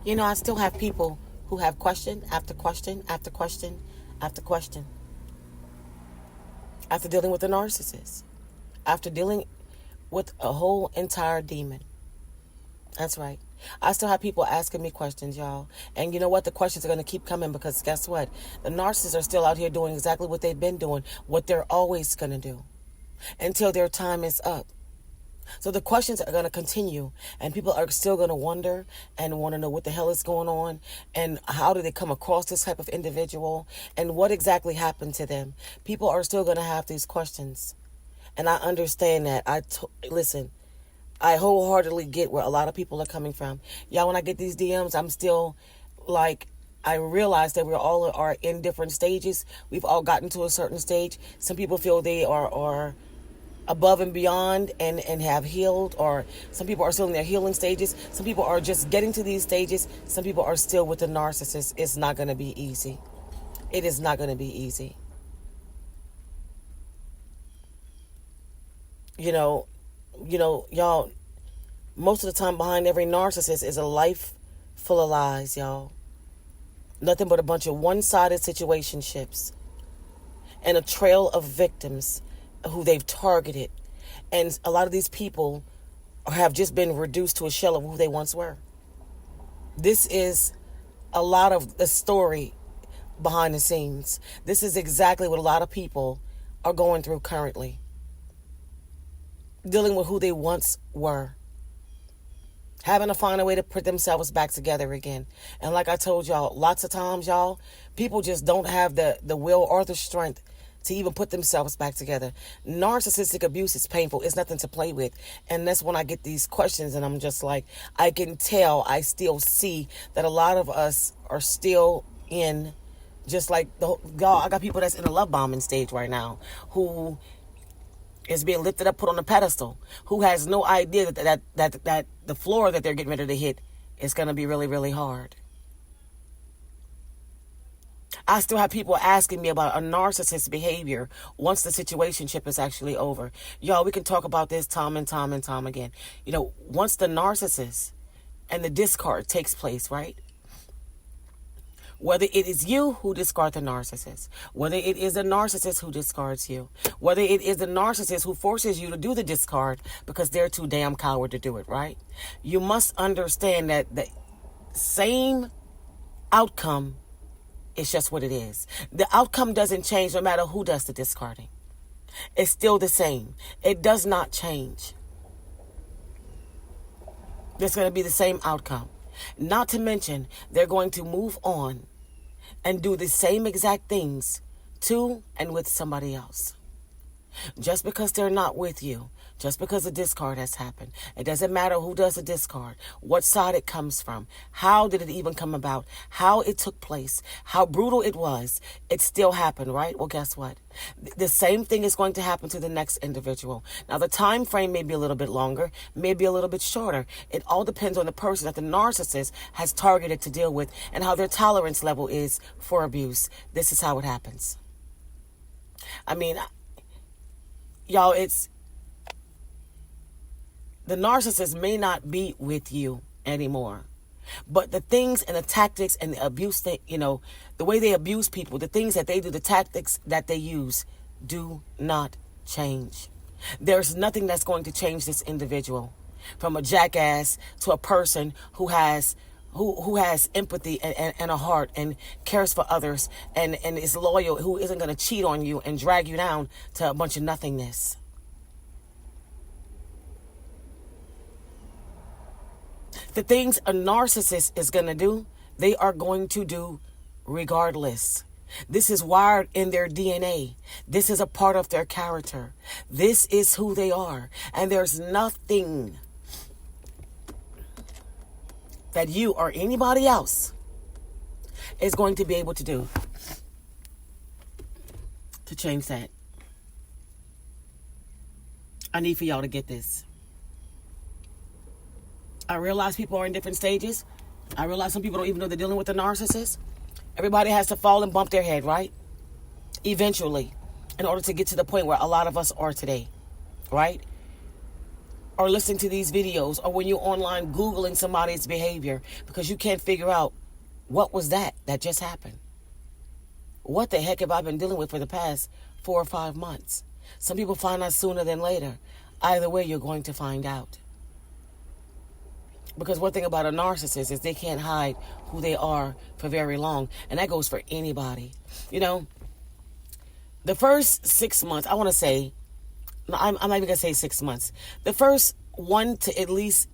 I still have people who have question after question after question after question after dealing with a narcissist, after dealing with a whole entire demon. That's right. I still have people asking me questions, y'all. And you know what? The questions are going to keep coming because guess what? The narcissists are still out here doing exactly what they've been doing, what they're always going to do until their time is up. So the questions are going to continue, and people are still going to wonder and want to know what the hell is going on, and how did they come across this type of individual, and what exactly happened to them. People are still going to have these questions, and I understand that. Listen, I wholeheartedly get where a lot of people are coming from. Y'all, when I get these DMs, I'm still like, I realize that we all are in different stages. We've all gotten to a certain stage. Some people feel they are above and beyond and have healed, or some people are still in their healing stages. Some people are just getting to these stages. Some people are still with the narcissist. It's not going to be easy. It is not going to be easy. Y'all, most of the time behind every narcissist is a life full of lies, y'all. Nothing but a bunch of one-sided situationships and a trail of victims who they've targeted. And a lot of these people have just been reduced to a shell of who they once were. This is a lot of the story behind the scenes. This is exactly what a lot of people are going through currently. Dealing with who they once were. Having to find a way to put themselves back together again. And like I told y'all, lots of times, y'all, people just don't have the will or the strength to even put themselves back together. Narcissistic abuse is painful. It's nothing to play with. And that's when I get these questions and I'm just like, I can tell, I still see that a lot of us are still in, just like, y'all, I got people that's in a love bombing stage right now who is being lifted up, put on a pedestal, who has no idea that the floor that they're getting ready to hit is going to be really, really hard. I still have people asking me about a narcissist's behavior once the situationship is actually over. Y'all, we can talk about this time and time and time again. Once the narcissist and the discard takes place, right? Whether it is you who discard the narcissist, whether it is the narcissist who discards you, whether it is the narcissist who forces you to do the discard because they're too damn coward to do it, right? You must understand that the same outcome is just what it is. The outcome doesn't change no matter who does the discarding. It's still the same. It does not change. There's going to be the same outcome. Not to mention, they're going to move on and do the same exact things to and with somebody else. Just because they're not with you, just because a discard has happened, it doesn't matter who does the discard, what side it comes from, how did it even come about, how it took place, how brutal it was, it still happened, right? Well, guess what? The same thing is going to happen to the next individual. Now, the time frame may be a little bit longer, may be a little bit shorter. It all depends on the person that the narcissist has targeted to deal with and how their tolerance level is for abuse. This is how it happens. I mean, y'all, the narcissist may not be with you anymore, but the things and the tactics and the abuse, the way they abuse people, the things that they do, the tactics that they use do not change. There's nothing that's going to change this individual from a jackass to a person who has empathy and a heart and cares for others and is loyal, who isn't going to cheat on you and drag you down to a bunch of nothingness. The things a narcissist is going to do, they are going to do regardless. This is wired in their DNA. This is a part of their character. This is who they are. And there's nothing that you or anybody else is going to be able to do to change that. I need for y'all to get this. I realize people are in different stages. I realize some people don't even know they're dealing with a narcissist. Everybody has to fall and bump their head, right? Eventually, in order to get to the point where a lot of us are today, right? or listening to these videos, or when you're online Googling somebody's behavior because you can't figure out what was that just happened. What the heck have I been dealing with for the past 4 or 5 months? Some people find out sooner than later. Either way, you're going to find out. Because one thing about a narcissist is they can't hide who they are for very long. And that goes for anybody. You know, the first 6 months, I want to say, I'm not even going to say 6 months. The first 1 to at least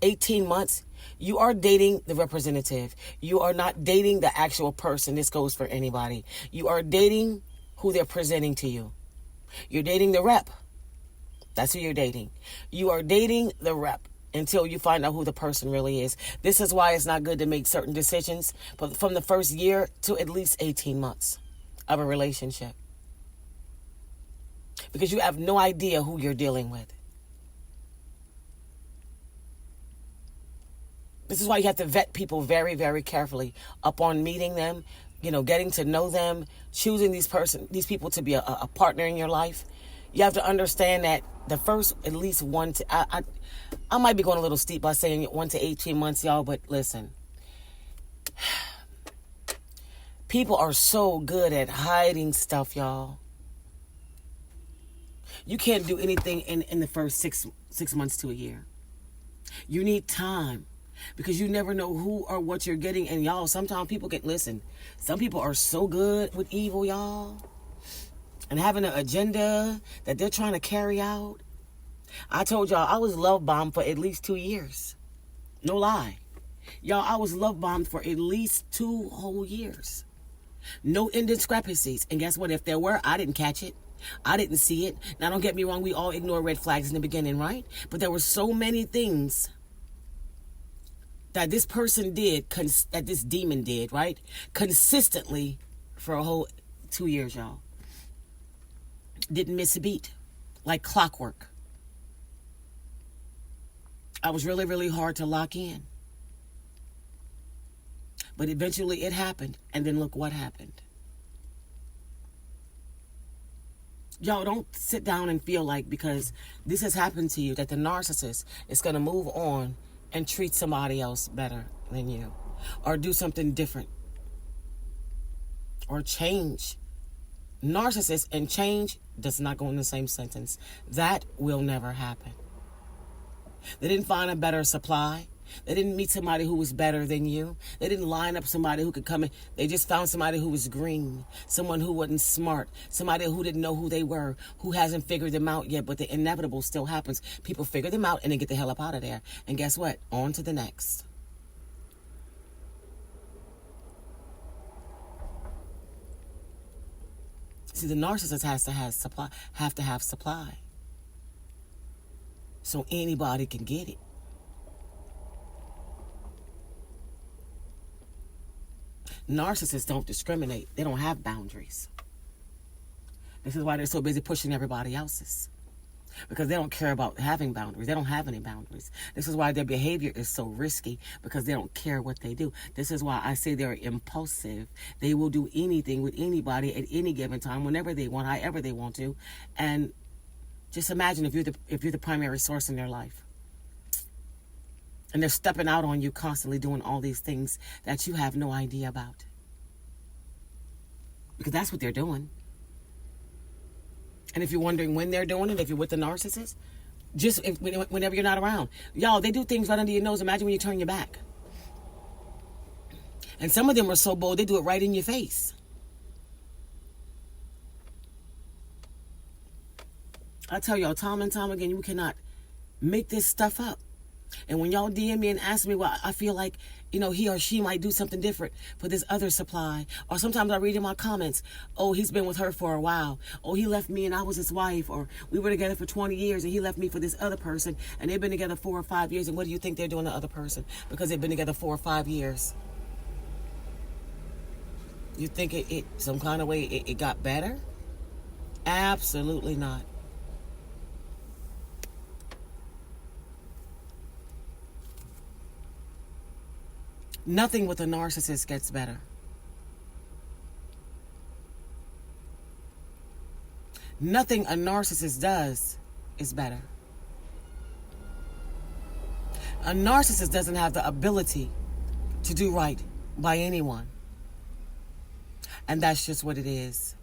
18 months, you are dating the representative. You are not dating the actual person. This goes for anybody. You are dating who they're presenting to you. You're dating the rep. That's who you're dating. You are dating the rep until you find out who the person really is. This is why it's not good to make certain decisions from the first year to at least 18 months of a relationship. Because you have no idea who you're dealing with. This is why you have to vet people very, very carefully upon meeting them, getting to know them, choosing these people to be a partner in your life. You have to understand that the first at least I might be going a little steep by saying 1 to 18 months, y'all, but listen. People are so good at hiding stuff, y'all. You can't do anything in the first six months to a year. You need time. Because you never know who or what you're getting. And y'all, sometimes people some people are so good with evil, y'all. And having an agenda that they're trying to carry out. I told y'all, I was love bombed for at least 2 years. No lie. Y'all, I was love bombed for at least 2 whole years. No indiscrepancies. And guess what? If there were, I didn't catch it. I didn't see it. Now, don't get me wrong. We all ignore red flags in the beginning, right? But there were so many things that this person did, that this demon did, right? Consistently for a whole 2 years, y'all. Didn't miss a beat. Like clockwork. I was really, really hard to lock in. But eventually it happened. And then look what happened. Y'all, don't sit down and feel like because this has happened to you that the narcissist is going to move on and treat somebody else better than you. Or do something different. Or change. Narcissist and change does not go in the same sentence. That will never happen. They didn't find a better supply. They didn't meet somebody who was better than you. They didn't line up somebody who could come in. They just found somebody who was green. Someone who wasn't smart. Somebody who didn't know who they were. Who hasn't figured them out yet. But the inevitable still happens. People figure them out and they get the hell up out of there. And guess what? On to the next. See, the narcissist has to have supply. So anybody can get it. Narcissists don't discriminate. They don't have boundaries. This is why they're so busy pushing everybody else's. Because they don't care about having boundaries. They don't have any boundaries. This is why their behavior is so risky. Because they don't care what they do. This is why I say they're impulsive. They will do anything with anybody at any given time, whenever they want, however they want to. And just imagine if you're the primary source in their life. And they're stepping out on you constantly doing all these things that you have no idea about. Because that's what they're doing. And if you're wondering when they're doing it, if you're with the narcissist, whenever you're not around. Y'all, they do things right under your nose. Imagine when you turn your back. And some of them are so bold, they do it right in your face. I tell y'all time and time again, you cannot make this stuff up. And when y'all DM me and ask me why I feel like, he or she might do something different for this other supply. Or sometimes I read in my comments, oh, he's been with her for a while. Oh, he left me and I was his wife. Or we were together for 20 years and he left me for this other person. And they've been together 4 or 5 years. And what do you think they're doing to the other person? Because they've been together 4 or 5 years. You think it some kind of way it got better? Absolutely not. Nothing with a narcissist gets better. Nothing a narcissist does is better. A narcissist doesn't have the ability to do right by anyone. And that's just what it is.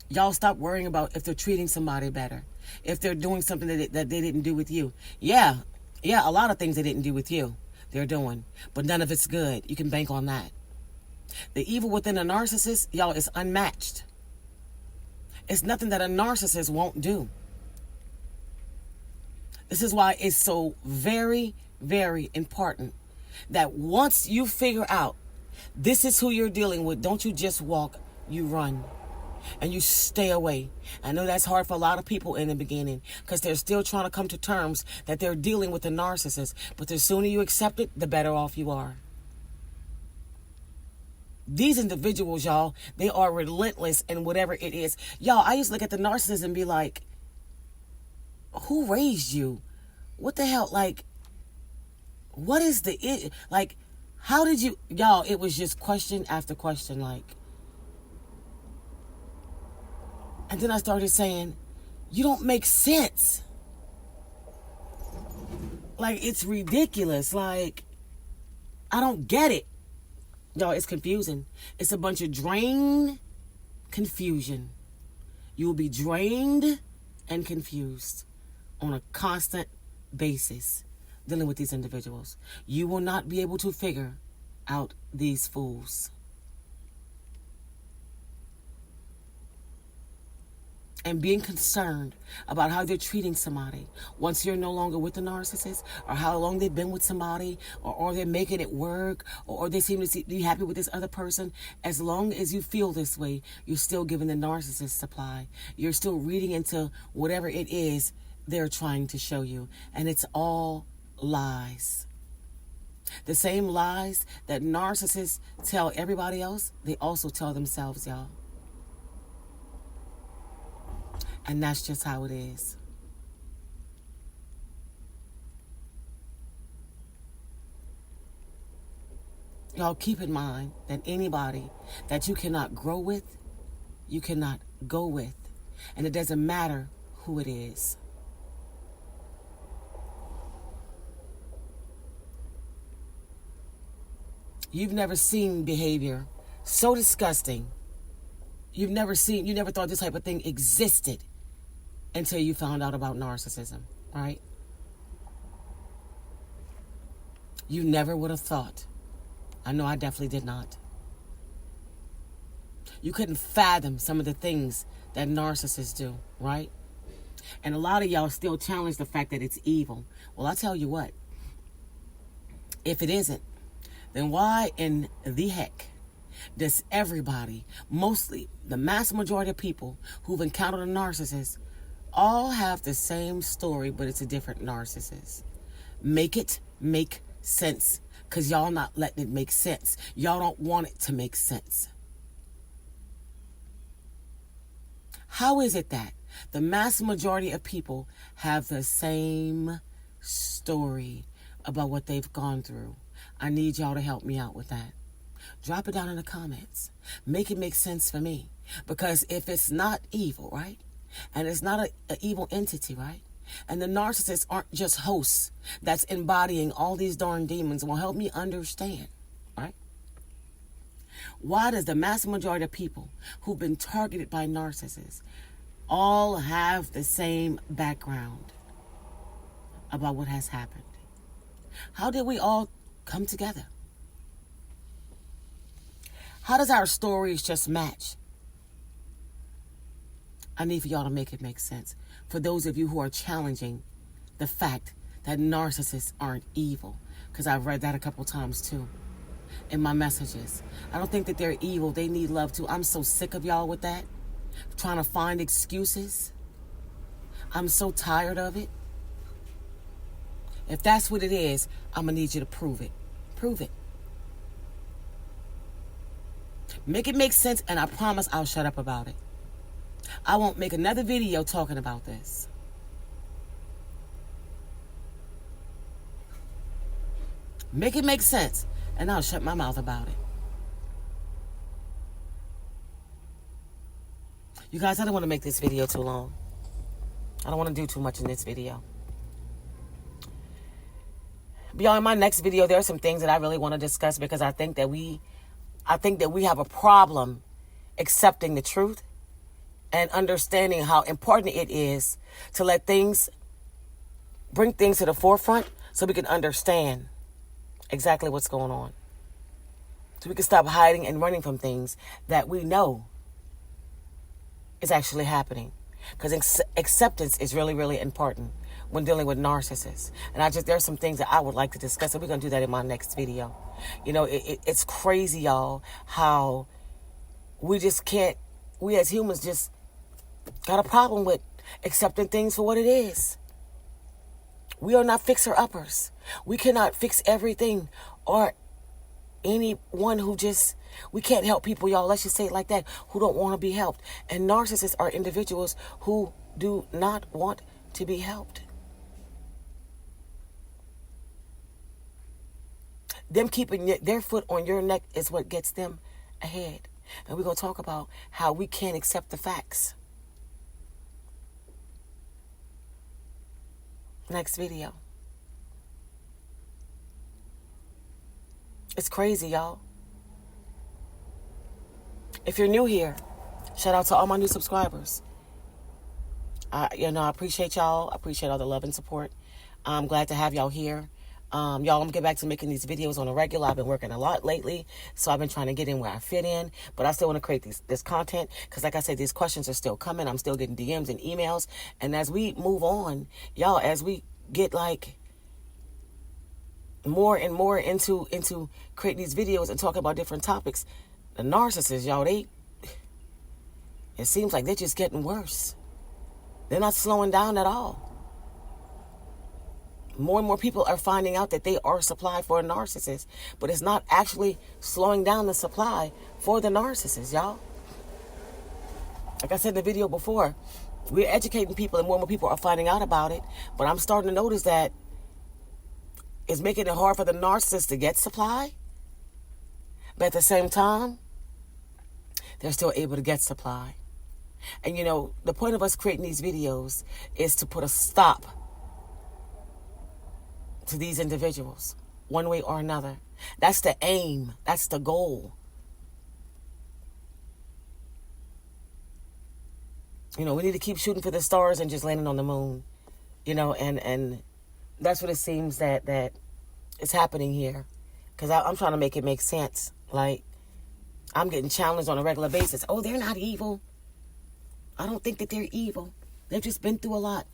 Y'all stop worrying about if they're treating somebody better, if they're doing something that they didn't do with you. Yeah, a lot of things they didn't do with you, they're doing. But none of it's good. You can bank on that. The evil within a narcissist, y'all, is unmatched. It's nothing that a narcissist won't do. This is why it's so very, very important that once you figure out this is who you're dealing with, don't you just walk, you run. And you stay away. I know that's hard for a lot of people in the beginning because they're still trying to come to terms that they're dealing with a narcissist. But the sooner you accept it, the better off you are. These individuals, y'all, they are relentless in whatever it is. Y'all, I used to look at the narcissist and be like, who raised you? What the hell? Like, what is the... Like, how did you... Y'all, it was just question after question, like... And then I started saying, you don't make sense. Like, it's ridiculous. Like, I don't get it. Y'all, it's confusing. It's a bunch of drained confusion. You will be drained and confused on a constant basis dealing with these individuals. You will not be able to figure out these fools. And being concerned about how they're treating somebody once you're no longer with the narcissist, or how long they've been with somebody, or they're making it work, or they seem to be happy with this other person. As long as you feel this way, you're still giving the narcissist supply. You're still reading into whatever it is they're trying to show you. And it's all lies. The same lies that narcissists tell everybody else, they also tell themselves, y'all. And that's just how it is. Y'all, keep in mind that anybody that you cannot grow with, you cannot go with. And it doesn't matter who it is. You've never seen behavior so disgusting. You never thought this type of thing existed until you found out about narcissism, right? You never would have thought. I know I definitely did not. You couldn't fathom some of the things that narcissists do, right? And a lot of y'all still challenge the fact that it's evil. Well, I tell you what. If it isn't, then why in the heck does everybody, mostly the mass majority of people who've encountered a narcissist, all have the same story, but it's a different narcissist? Make it make sense, because y'all not letting it make sense. Y'all don't want it to make sense. How is it that the mass majority of people have the same story about what they've gone through? I need y'all to help me out with that. Drop it down in the comments. Make it make sense for me. Because if it's not evil, right? And it's not an evil entity, right? And the narcissists aren't just hosts that's embodying all these darn demons. Well, help me understand, right? Why does the mass majority of people who've been targeted by narcissists all have the same background about what has happened? How did we all come together? How does our stories just match? I need for y'all to make it make sense. For those of you who are challenging the fact that narcissists aren't evil, because I've read that a couple times too in my messages. I don't think that they're evil. They need love too. I'm so sick of y'all with that. Trying to find excuses. I'm so tired of it. If that's what it is, I'm going to need you to prove it. Prove it. Make it make sense, and I promise I'll shut up about it. I won't make another video talking about this. Make it make sense, and I'll shut my mouth about it. You guys, I don't want to make this video too long. I don't want to do too much in this video. Beyond my next video, there are some things that I really want to discuss, because I think that we have a problem accepting the truth and understanding how important it is to bring things to the forefront so we can understand exactly what's going on. So we can stop hiding and running from things that we know is actually happening. Because acceptance is really, really important when dealing with narcissists. And there's some things that I would like to discuss, and we're going to do that in my next video. It's crazy, y'all, how we as humans just got a problem with accepting things for what it is. We are not fixer-uppers. We cannot fix everything, or anyone we can't help people, y'all, let's just say it like that, who don't want to be helped. And narcissists are individuals who do not want to be helped. Them keeping their foot on your neck is what gets them ahead. And we're going to talk about how we can't accept the facts. Next video. It's crazy, y'all. If you're new here, shout out to all my new subscribers. I appreciate y'all. I appreciate all the love and support. I'm glad to have y'all here. Y'all, I'm going to get back to making these videos on a regular. I've been working a lot lately, so I've been trying to get in where I fit in, but I still want to create this content, because like I said, these questions are still coming. I'm still getting DMs and emails, and as we move on, y'all, as we get more and more into creating these videos and talking about different topics, the narcissists, y'all, it seems like they're just getting worse. They're not slowing down at all. More and more people are finding out that they are supplied for a narcissist, but it's not actually slowing down the supply for the narcissist, y'all. Like I said in the video before, we're educating people and more and more people are finding out about it, but I'm starting to notice that it's making it hard for the narcissist to get supply, but at the same time, they're still able to get supply. And the point of us creating these videos is to put a stop to these individuals, one way or another. That's the aim. That's the goal. We need to keep shooting for the stars and just landing on the moon. And that's what it seems that is happening here. Because I'm trying to make it make sense. Like, I'm getting challenged on a regular basis. Oh, they're not evil. I don't think that they're evil. They've just been through a lot.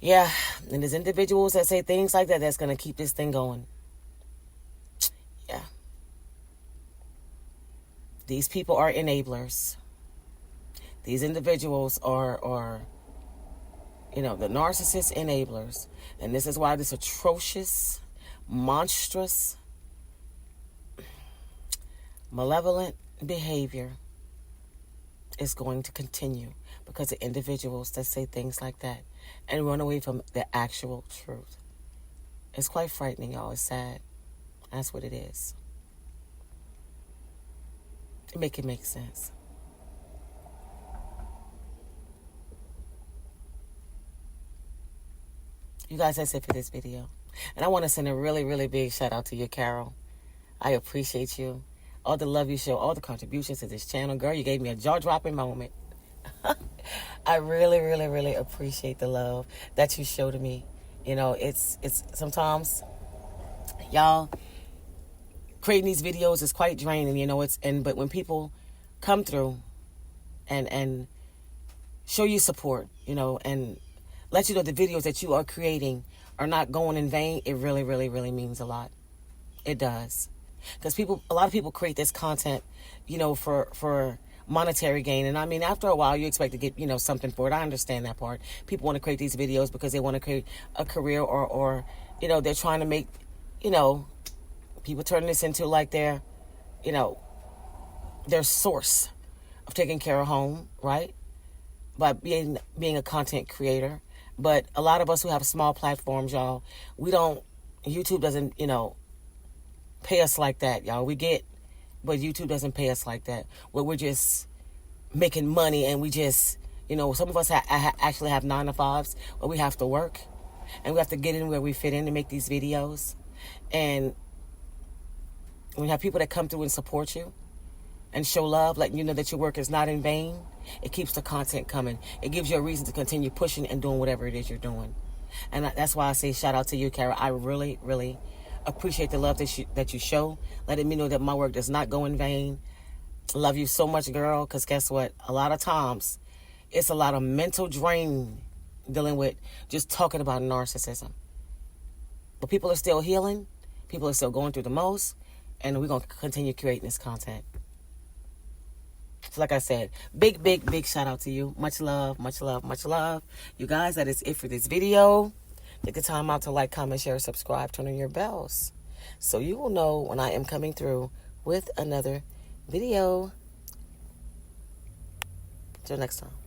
Yeah, and there's individuals that say things like that that's going to keep this thing going. Yeah. These people are enablers. These individuals are the narcissist enablers. And this is why this atrocious, monstrous, malevolent behavior is going to continue because of individuals that say things like that and run away from the actual truth. It's quite frightening, y'all. It's sad. That's what it is. Make it make sense. You guys, that's it for this video. And I want to send a really, really big shout out to you, Carol. I appreciate you. All the love you show, all the contributions to this channel. Girl, you gave me a jaw-dropping moment. I really, really, really appreciate the love that you show to me. It's sometimes, y'all, creating these videos is quite draining, but when people come through and show you support, and let you know the videos that you are creating are not going in vain, it really, really, really means a lot. It does. Because a lot of people create this content, for monetary gain. And I mean, after a while, you expect to get, something for it. I understand that part. People want to create these videos because they want to create a career or they're trying to make, people turn this into like their source of taking care of home, right? By being a content creator. But a lot of us who have small platforms, y'all, YouTube doesn't, pay us like that, y'all. But YouTube doesn't pay us like that. Where we're just making money and we just, some of us actually have 9 to 5s where we have to work and we have to get in where we fit in to make these videos. And when you have people that come through and support you and show love, letting you know that your work is not in vain, it keeps the content coming. It gives you a reason to continue pushing and doing whatever it is you're doing. And that's why I say shout out to you, Kara. I really, really appreciate the love that you show, letting me know that my work does not go in vain. Love you so much, girl, because guess what? A lot of times, it's a lot of mental drain dealing with just talking about narcissism. But people are still healing. People are still going through the most. And we're going to continue creating this content. So like I said, big, big, big shout out to you. Much love, much love, much love. You guys, that is it for this video. Take the time out to like, comment, share, subscribe, turn on your bells, so you will know when I am coming through with another video. Till next time.